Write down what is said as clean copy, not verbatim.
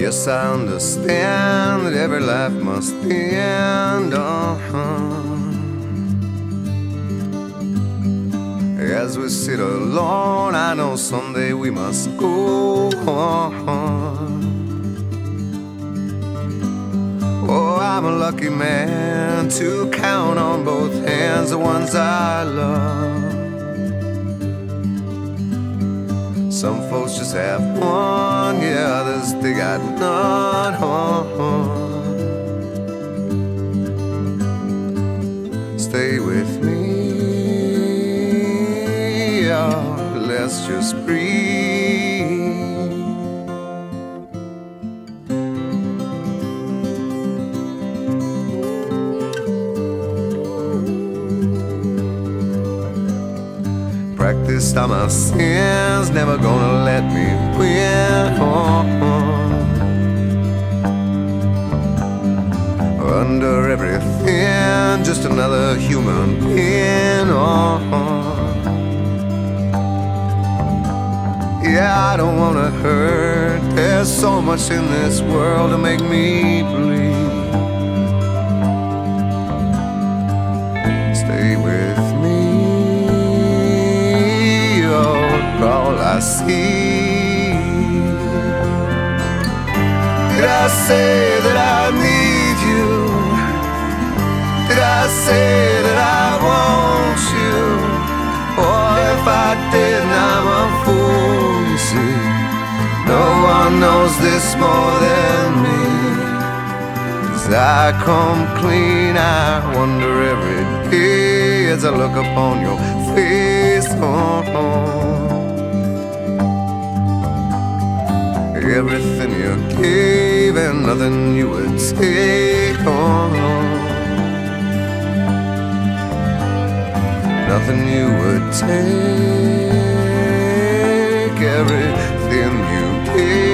Yes, I understand that every life must end. As we sit alone, I know someday we must go on. Oh, I'm a lucky man to count on both hands the ones I love. Some folks just have one, yeah, others they got none. Stay with me, yeah, let's just breathe. Practiced all my sins, never gonna let me win. Under everything, just another human being. Yeah, I don't wanna hurt. There's so much in this world to make me bleed. Stay with me, all I see. Did I say that I need you? Did I say that I want you? Or if I didn't, I'm a fool, you see. No one knows this more than me. As I come clean, I wonder every day as I look upon your face. Everything you gave and nothing you would take on. Nothing you would take. Everything you gave.